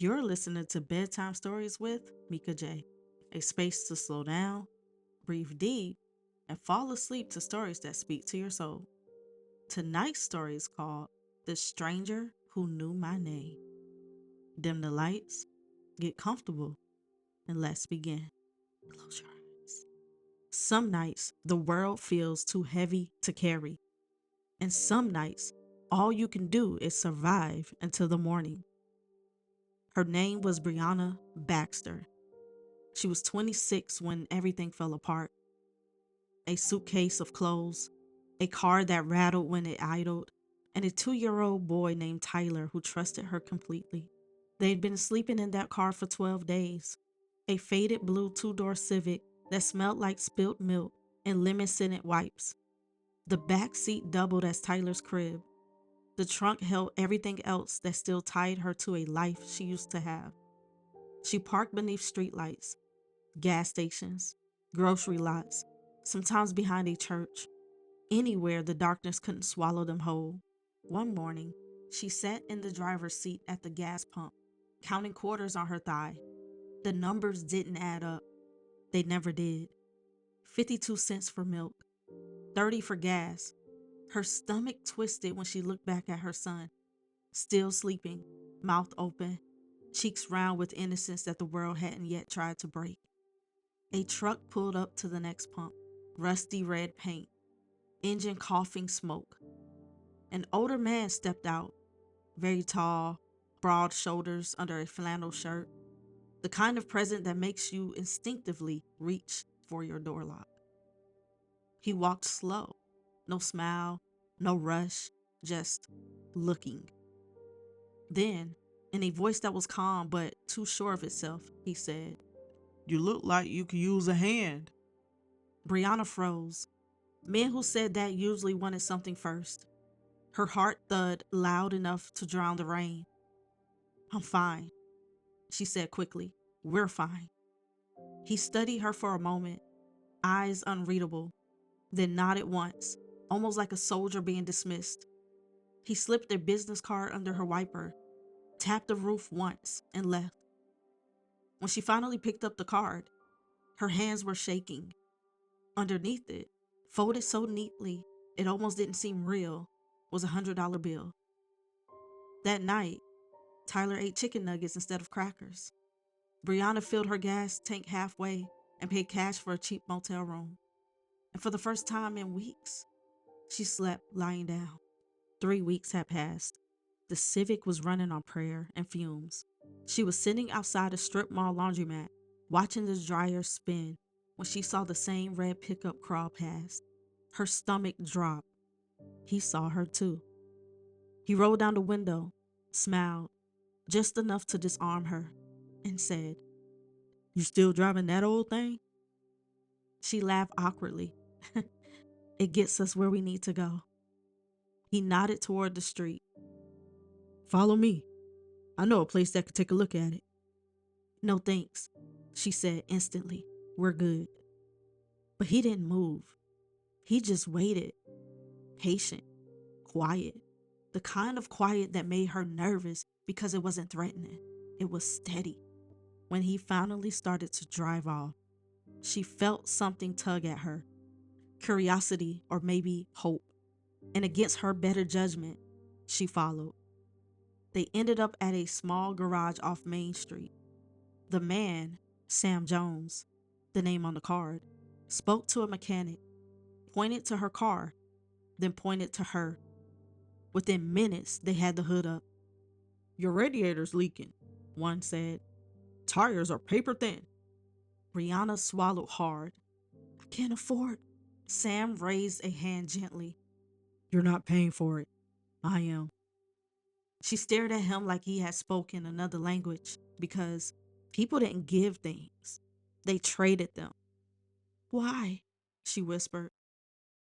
You're listening to Bedtime Stories with Meika Jay, a space to slow down, breathe deep, and fall asleep to stories that speak to your soul. Tonight's story is called The Stranger Who Knew My Name. Dim the lights, get comfortable, and let's begin. Close your eyes. Some nights, the world feels too heavy to carry, and some nights, all you can do is survive until the morning. Her name was Breonna Baxter. She was 26 when everything fell apart. A suitcase of clothes, a car that rattled when it idled, and a 2-year-old boy named Tyler who trusted her completely. They'd been sleeping in that car for 12 days. A faded blue two-door Civic that smelled like spilt milk and lemon-scented wipes. The back seat doubled as Tyler's crib. The trunk held everything else that still tied her to a life she used to have. She parked beneath streetlights, gas stations, grocery lots, sometimes behind a church, anywhere the darkness couldn't swallow them whole. One morning, she sat in the driver's seat at the gas pump, counting quarters on her thigh. The numbers didn't add up. They never did. 52 cents for milk, 30 for gas. Her stomach twisted when she looked back at her son, still sleeping, mouth open, cheeks round with innocence that the world hadn't yet tried to break. A truck pulled up to the next pump, rusty red paint, engine coughing smoke. An older man stepped out, very tall, broad shoulders under a flannel shirt, the kind of present that makes you instinctively reach for your door lock. He walked slow, no smile, no rush, just looking. Then, in a voice that was calm but too sure of itself, he said, You look like you could use a hand. Brianna froze. Men who said that usually wanted something first. Her heart thud loud enough to drown the rain. I'm fine, she said quickly. We're fine. He studied her for a moment, eyes unreadable, then nodded once, almost like a soldier being dismissed. He slipped a business card under her wiper, tapped the roof once, and left. When she finally picked up the card, her hands were shaking. Underneath it, folded so neatly it almost didn't seem real, was a $100 bill. That night, Tyler ate chicken nuggets instead of crackers. Brianna filled her gas tank halfway and paid cash for a cheap motel room. And for the first time in weeks, she slept lying down. 3 weeks had passed. The Civic was running on prayer and fumes. She was sitting outside a strip mall laundromat, watching the dryer spin when she saw the same red pickup crawl past. Her stomach dropped. He saw her too. He rolled down the window, smiled, just enough to disarm her, and said, You still driving that old thing? She laughed awkwardly. It gets us where we need to go. He nodded toward the street. Follow me. I know a place that could take a look at it. No thanks, she said instantly. We're good. But he didn't move. He just waited, patient, quiet. The kind of quiet that made her nervous because it wasn't threatening. It was steady. When he finally started to drive off, she felt something tug at her, curiosity or maybe hope. And against her better judgment, she followed. They ended up at a small garage off Main Street. The man, Sam Jones, the name on the card, spoke to a mechanic, pointed to her car, then pointed to her. Within minutes, they had the hood up. Your radiator's leaking, one said. Tires are paper thin. Brianna swallowed hard. I can't afford. Sam raised a hand gently. You're not paying for it. I am. She stared at him like he had spoken another language because people didn't give things. They traded them. Why? She whispered.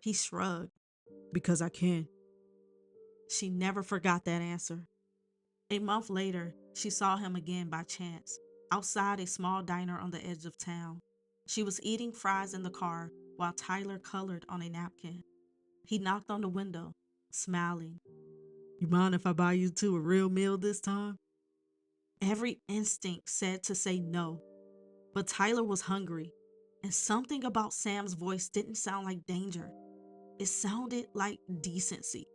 He shrugged. Because I can. She never forgot that answer. A month later, she saw him again by chance, outside a small diner on the edge of town. She was eating fries in the car while Tyler colored on a napkin. He knocked on the window, smiling. You mind if I buy you two a real meal this time? Every instinct said to say no, but Tyler was hungry, and something about Sam's voice didn't sound like danger. It sounded like decency,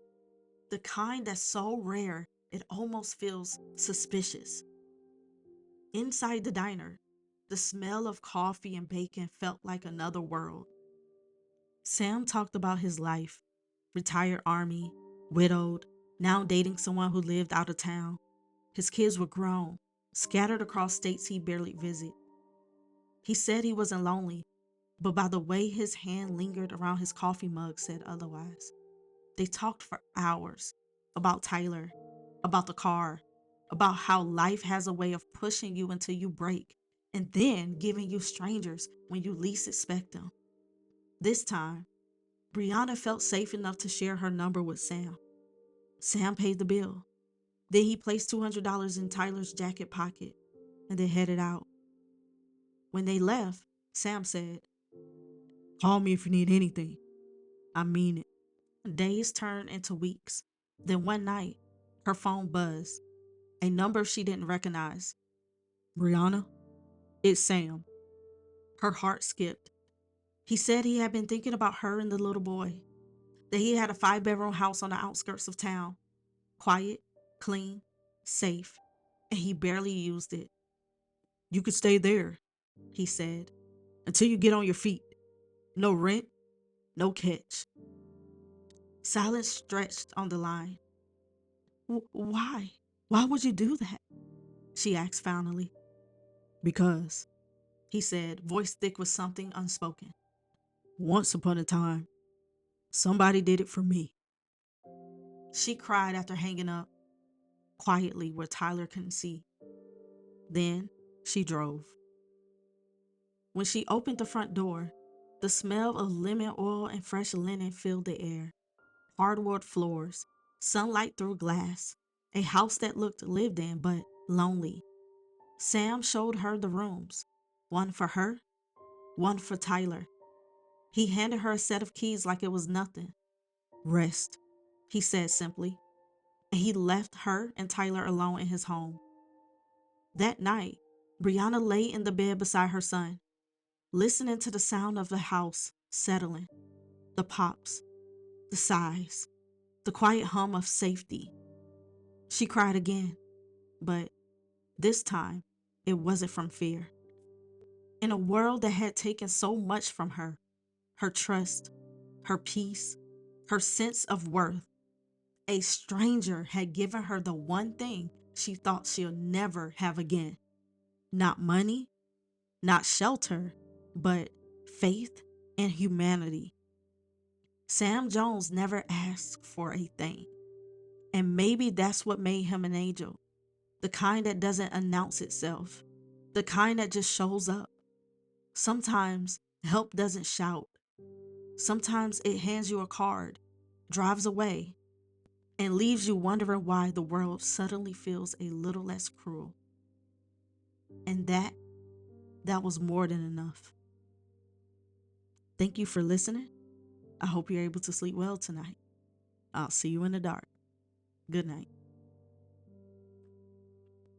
the kind that's so rare it almost feels suspicious. Inside the diner, the smell of coffee and bacon felt like another world. Sam talked about his life: retired Army, widowed, now dating someone who lived out of town. His kids were grown, scattered across states he barely visited. He said he wasn't lonely, but by the way his hand lingered around his coffee mug said otherwise. They talked for hours about Tyler, about the car, about how life has a way of pushing you until you break and then giving you strangers when you least expect them. This time, Breonna felt safe enough to share her number with Sam. Sam paid the bill. Then he placed $200 in Tyler's jacket pocket and they headed out. When they left, Sam said, "Call me if you need anything. I mean it." Days turned into weeks. Then one night, her phone buzzed, a number she didn't recognize. "Brianna, it's Sam." Her heart skipped. He said he had been thinking about her and the little boy, that he had a 5-bedroom house on the outskirts of town, quiet, clean, safe, and he barely used it. "You could stay there," he said, "until you get on your feet. No rent, no catch." Silence stretched on the line. Why? Why would you do that?" she asked finally. "Because," he said, voice thick with something unspoken, "once upon a time, somebody did it for me." She cried after hanging up, quietly where Tyler couldn't see. Then she drove. When she opened the front door, the smell of lemon oil and fresh linen filled the air. Hardwood floors, sunlight through glass, a house that looked lived in but lonely. Sam showed her the rooms, one for her, one for Tyler. He handed her a set of keys like it was nothing. "Rest," he said simply, and he left her and Tyler alone in his home. That night, Brianna lay in the bed beside her son, listening to the sound of the house settling, the pops, the sighs, the quiet hum of safety. She cried again, but this time it wasn't from fear. In a world that had taken so much from her trust, her peace, her sense of worth, a stranger had given her the one thing she thought she'll never have again. Not money, not shelter, but faith and humanity. Sam Jones never asked for a thing. And maybe that's what made him an angel. The kind that doesn't announce itself. The kind that just shows up. Sometimes help doesn't shout. Sometimes it hands you a card, drives away, and leaves you wondering why the world suddenly feels a little less cruel. And that was more than enough. Thank you for listening. I hope you're able to sleep well tonight. I'll see you in the dark. Good night.